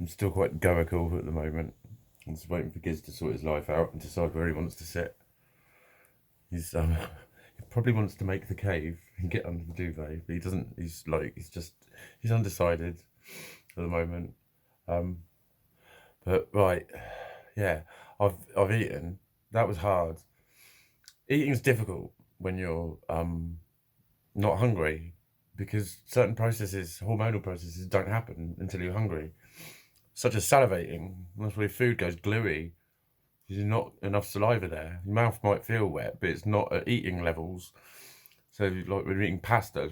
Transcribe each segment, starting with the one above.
I'm still quite goical at the moment. I'm just waiting for Giz to sort his life out and decide where he wants to sit. He's he probably wants to make the cave and get under the duvet, but he doesn't. He's undecided at the moment. Um, but right, yeah, I've eaten. That was hard. Eating's difficult when you're not hungry because certain processes, hormonal processes, don't happen until you're hungry. Such as salivating. That's where food goes gluey. There's not enough saliva there. Your mouth might feel wet, but it's not at eating levels. So, like when you're eating pasta,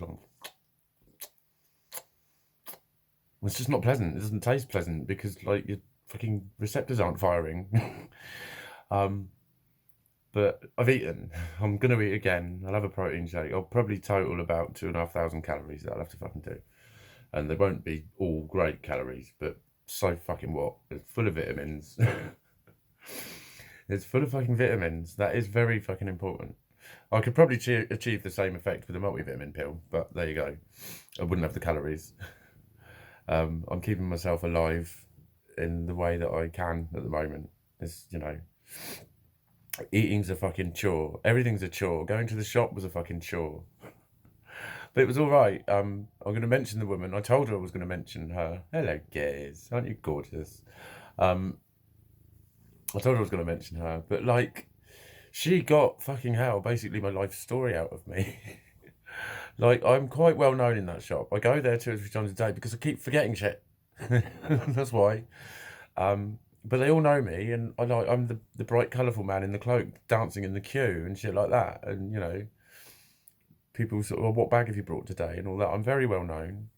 it's just not pleasant. It doesn't taste pleasant because like your fucking receptors aren't firing. um, but I've eaten. I'm gonna eat again. I'll have a protein shake. I'll probably total about 2,500 calories that I'll have to fucking do, and they won't be all great calories, but so fucking what? It's full of vitamins. It's full of fucking vitamins. That is very fucking important. I could probably achieve the same effect with a multivitamin pill, but there you go. I wouldn't have the calories. I'm keeping myself alive in the way that I can at the moment. It's, eating's a fucking chore. Everything's a chore. Going to the shop was a fucking chore. But it was all right. I'm going to mention the woman. I told her I was going to mention her. Hello, Giz. Aren't you gorgeous? Um, I told her I was going to mention her. But, like, she got fucking hell, basically my life story out of me. Like, I'm quite well known in that shop. I go there 2 or 3 times a day because I keep forgetting shit. That's why. But they all know me, and I'm the bright, colourful man in the cloak dancing in the queue and shit like that. And people sort of, well, what bag have you brought today and all that. I'm very well known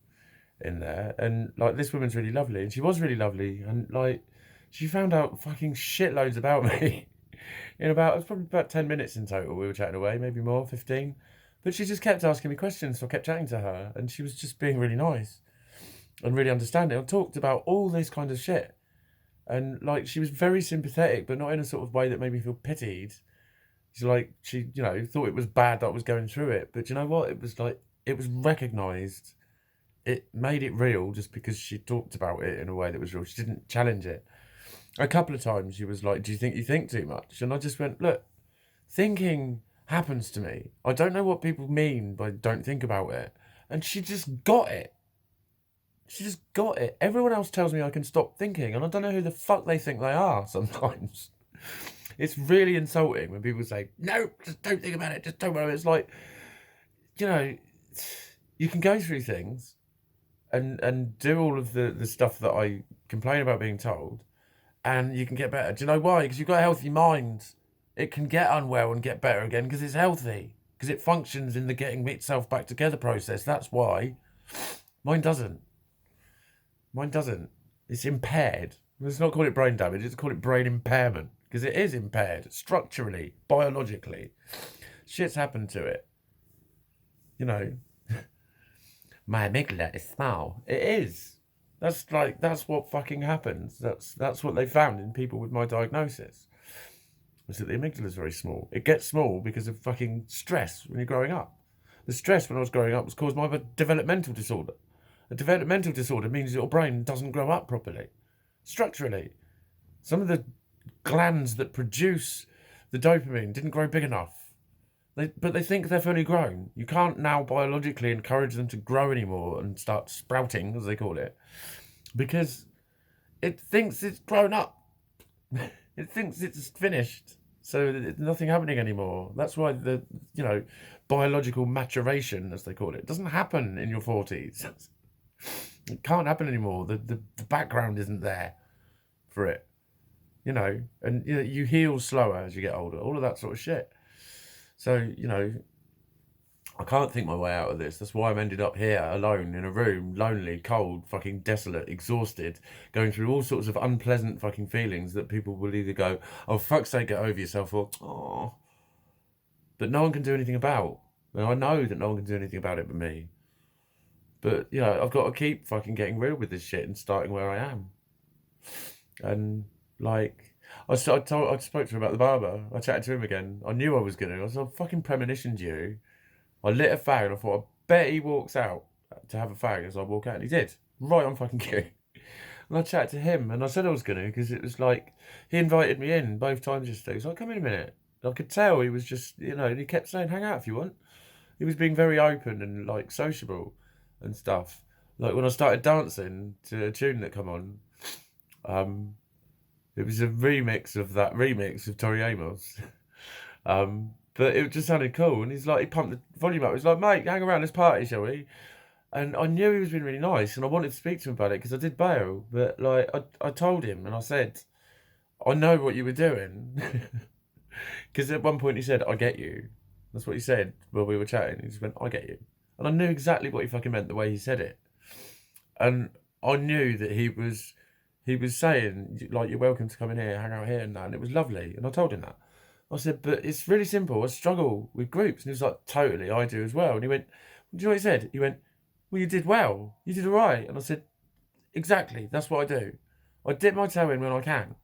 in there, and like this woman's really lovely, and she was really lovely, and like she found out fucking shitloads about me in about, it was probably about 10 minutes in total. We were chatting away, maybe more, 15. But she just kept asking me questions, so I kept chatting to her, and she was just being really nice and really understanding. I talked about all this kind of shit, and like she was very sympathetic, but not in a sort of way that made me feel pitied. She thought it was bad that I was going through it, but you know what? It was like it was recognised. It made it real just because she talked about it in a way that was real. She didn't challenge it. A couple of times she was like, "Do you think you think too much?" And I just went, "Look, thinking happens to me. I don't know what people mean by don't think about it." And she just got it. She just got it. Everyone else tells me I can stop thinking, and I don't know who the fuck they think they are sometimes. It's really insulting when people say, "No, just don't think about it, just don't worry." It's like, you know, you can go through things and do all of the stuff that I complain about being told, and you can get better. Do you know why? Because you've got a healthy mind. It can get unwell and get better again because it's healthy. Because it functions in the getting itself back together process. That's why. Mine doesn't. Mine doesn't. It's impaired. Let's not call it brain damage. Let's call it brain impairment. Because it is impaired structurally, biologically. Shit's happened to it. You know, my amygdala is small. It is. That's what fucking happens. That's what they found in people with my diagnosis. Was that the amygdala is very small. It gets small because of fucking stress when you're growing up. The stress when I was growing up was caused by a developmental disorder. A developmental disorder means your brain doesn't grow up properly, structurally. Some of the glands that produce the dopamine didn't grow big enough. But they think they're fully grown. You can't now biologically encourage them to grow anymore and start sprouting, as they call it, because it thinks it's grown up. It thinks it's finished, so there's nothing happening anymore. That's why the biological maturation, as they call it, doesn't happen in your 40s. It can't happen anymore. The background isn't there for it, and you heal slower as you get older. All of that sort of shit. So I can't think my way out of this. That's why I'm ended up here alone in a room, lonely, cold, fucking desolate, exhausted, going through all sorts of unpleasant fucking feelings that people will either go, "Oh, fuck's sake, get over yourself," or "Oh," but no one can do anything about. And I know that no one can do anything about it but me. But I've got to keep fucking getting real with this shit and starting where I am. And like, I spoke to him about the barber. I chatted to him again. I knew I was gonna. I was like, fucking premonitioned you. I lit a fag and I thought, I bet he walks out to have a fag as I walk out. And he did. Right on fucking cue. I And I chatted to him, and I said I was going to, because it was like, he invited me in both times yesterday. He's like, come in a minute. I could tell he was just, and he kept saying, hang out if you want. He was being very open and like sociable and stuff. Like when I started dancing to a tune that come on, um, it was a remix of that remix of Tori Amos. But it just sounded cool. And he's like, he pumped the volume up. He's like, mate, hang around, let's party, shall we? And I knew he was being really nice, and I wanted to speak to him about it because I did bail. But like, I told him, and I said, I know what you were doing. Because at one point he said, I get you. That's what he said while we were chatting. He just went, I get you. And I knew exactly what he fucking meant the way he said it. And I knew that he was saying, like, you're welcome to come in here, hang out here and that. And it was lovely. And I told him that. I said, but it's really simple. I struggle with groups. And he was like, totally, I do as well. And he went, do you know what he said? He went, well, you did well. You did all right. And I said, exactly, that's what I do. I dip my toe in when I can.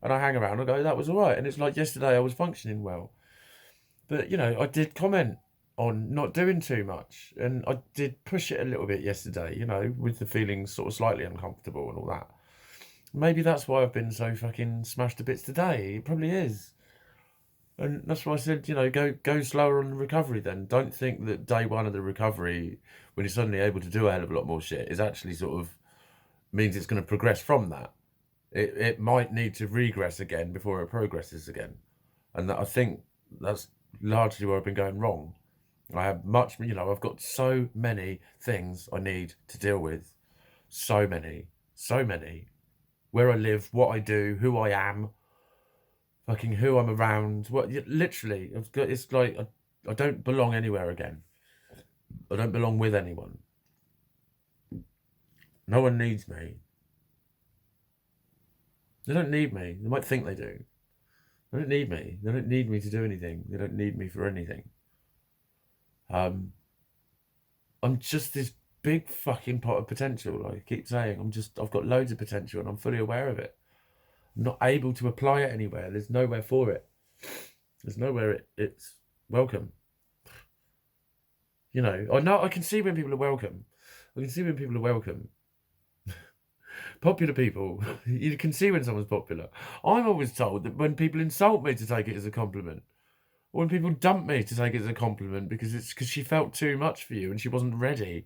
And I hang around, I go, that was all right. And it's like yesterday I was functioning well. But, I did comment on not doing too much. And I did push it a little bit yesterday, with the feelings sort of slightly uncomfortable and all that. Maybe that's why I've been so fucking smashed to bits today. It probably is. And that's why I said, go slower on the recovery then. Don't think that day one of the recovery, when you're suddenly able to do a hell of a lot more shit, is actually sort of means it's going to progress from that. It might need to regress again before it progresses again. And I think that's largely where I've been going wrong. I have I've got so many things I need to deal with. So many. Where I live, what I do, who I am, fucking who I'm around. Literally, it's like I don't belong anywhere again. I don't belong with anyone. No one needs me. They don't need me. They might think they do. They don't need me. They don't need me to do anything. They don't need me for anything. I'm just this big fucking pot of potential. Like I keep saying, I've got loads of potential and I'm fully aware of it. I'm not able to apply it anywhere. There's nowhere for it. There's nowhere it's welcome. I can see when people are welcome. I can see when people are welcome. Popular people, you can see when someone's popular. I'm always told that when people insult me to take it as a compliment. Or when people dump me to take it as a compliment because she felt too much for you and she wasn't ready.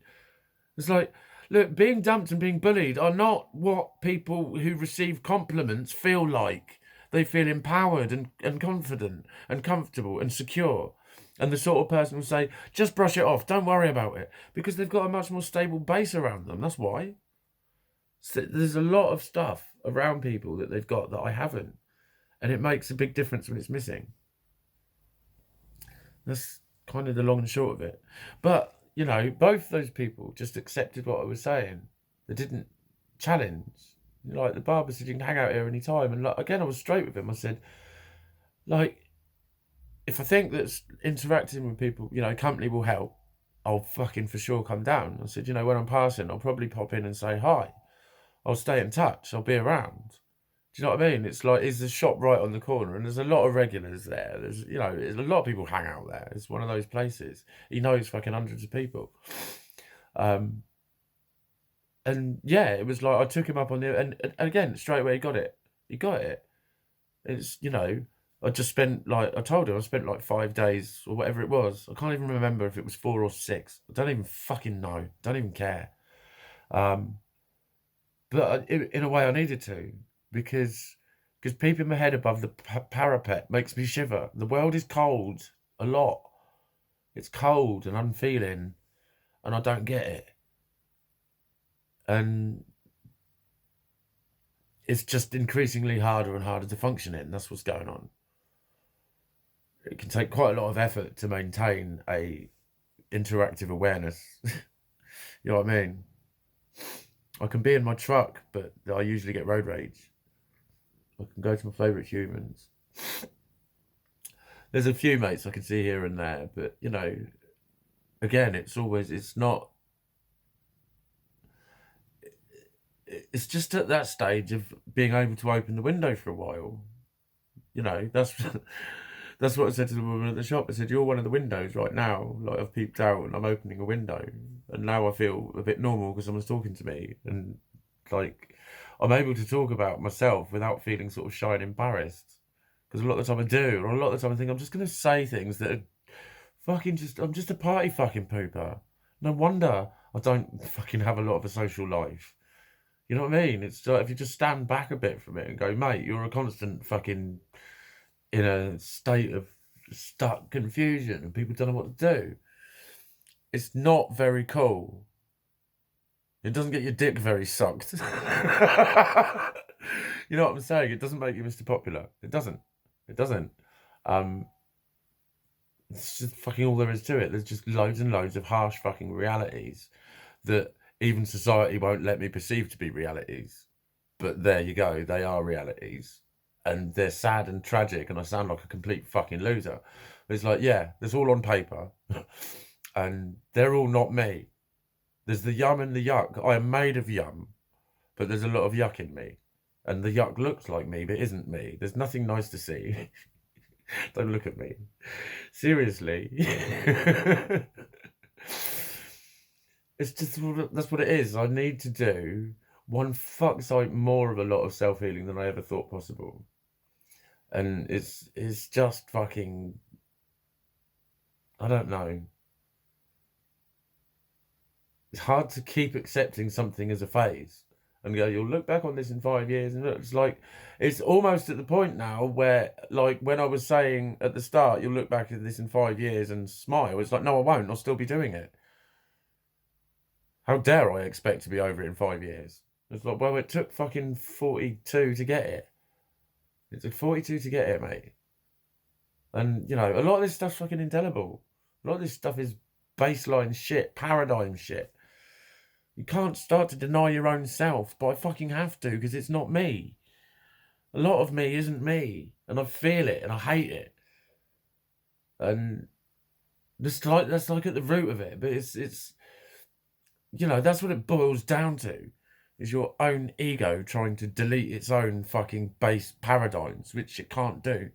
It's like, look, being dumped and being bullied are not what people who receive compliments feel like. They feel empowered and confident and comfortable and secure. And the sort of person will say, just brush it off, don't worry about it. Because they've got a much more stable base around them. That's why. So there's a lot of stuff around people that they've got that I haven't. And it makes a big difference when it's missing. That's kind of the long and short of it. But, both those people just accepted what I was saying. They didn't challenge. Like, the barber said, you can hang out here any time. And, again, I was straight with him. I said, if I think that interacting with people, company will help, I'll fucking for sure come down. I said, when I'm passing, I'll probably pop in and say hi. I'll stay in touch. I'll be around. Do you know what I mean? It's like, it's a shop right on the corner and there's a lot of regulars there. There's a lot of people hang out there. It's one of those places. He knows fucking hundreds of people. And yeah, it was like, I took him up on and again, straight away he got it. It's, I just spent I told him I spent 5 days or whatever it was. I can't even remember if it was 4 or 6. I don't even fucking know. Don't even care. But in a way I needed to. Because peeping my head above the parapet makes me shiver. The world is cold a lot. It's cold and unfeeling, and I don't get it. And it's just increasingly harder and harder to function in. That's what's going on. It can take quite a lot of effort to maintain a interactive awareness. You know what I mean? I can be in my truck, but I usually get road rage. I can go to my favourite humans. There's a few mates I can see here and there, but, again, it's just at that stage of being able to open the window for a while. That's what I said to the woman at the shop. I said, you're one of the windows right now. Like, I've peeped out and I'm opening a window. And now I feel a bit normal because someone's talking to me. And like, I'm able to talk about myself without feeling sort of shy and embarrassed. Because a lot of the time I do, or a lot of the time I think I'm just going to say things that are fucking just, I'm just a party fucking pooper. No wonder I don't fucking have a lot of a social life. You know what I mean? It's like if you just stand back a bit from it and go, mate, you're a constant fucking in a state of stuck confusion and people don't know what to do. It's not very cool. It doesn't get your dick very sucked. You know what I'm saying? It doesn't make you Mr. Popular. It doesn't. It doesn't. Um, it's just fucking all there is to it. There's just loads and loads of harsh fucking realities that even society won't let me perceive to be realities. But there you go. They are realities. And they're sad and tragic, and I sound like a complete fucking loser. But it's like, yeah, it's all on paper. And they're all not me. There's the yum and the yuck. I am made of yum, but there's a lot of yuck in me. And the yuck looks like me, but isn't me. There's nothing nice to see. Don't look at me. Seriously. It's just, that's what it is. I need to do one fuck sight more of a lot of self-healing than I ever thought possible. And it's just fucking, I don't know. It's hard to keep accepting something as a phase and go, you'll look back on this in 5 years. And it's like, it's almost at the point now where, like, when I was saying at the start, you'll look back at this in 5 years and smile. It's like, no, I won't. I'll still be doing it. How dare I expect to be over it in 5 years? It's like, well, it took fucking 42 to get it. It took 42 to get it, mate. And, you know, a lot of this stuff's fucking indelible. A lot of this stuff is baseline shit, paradigm shit. You can't start to deny your own self, but I fucking have to, because it's not me. A lot of me isn't me, and I feel it, and I hate it. And that's like at the root of it, but it's you know, that's what it boils down to, is your own ego trying to delete its own fucking base paradigms, which it can't do.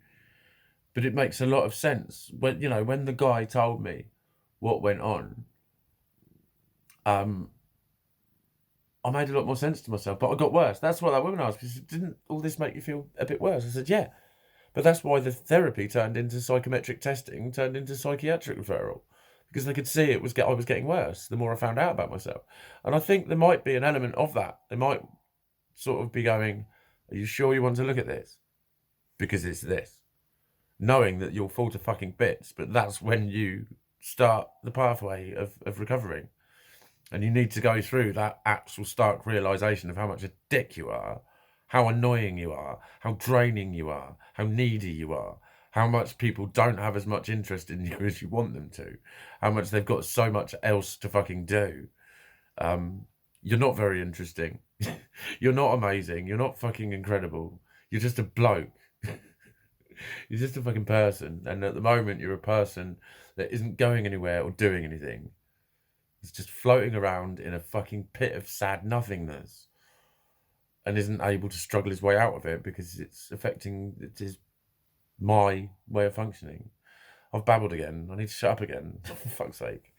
But it makes a lot of sense. When, you know, when the guy told me what went on, I made a lot more sense to myself, but I got worse. That's what that woman asked me. She said, didn't all this make you feel a bit worse? I said, yeah. But that's why the therapy turned into psychometric testing, turned into psychiatric referral. Because they could see I was getting worse the more I found out about myself. And I think there might be an element of that. They might sort of be going, are you sure you want to look at this? Because it's this. Knowing that you'll fall to fucking bits, but that's when you start the pathway of recovering. And you need to go through that actual stark realization of how much a dick you are, how annoying you are, how draining you are, how needy you are, how much people don't have as much interest in you as you want them to, how much they've got so much else to fucking do. You're not very interesting. You're not amazing. You're not fucking incredible. You're just a bloke. You're just a fucking person. And at the moment, you're a person that isn't going anywhere or doing anything. It's just floating around in a fucking pit of sad nothingness and isn't able to struggle his way out of it because it's affecting my way of functioning. I've babbled again. I need to shut up again, for fuck's sake.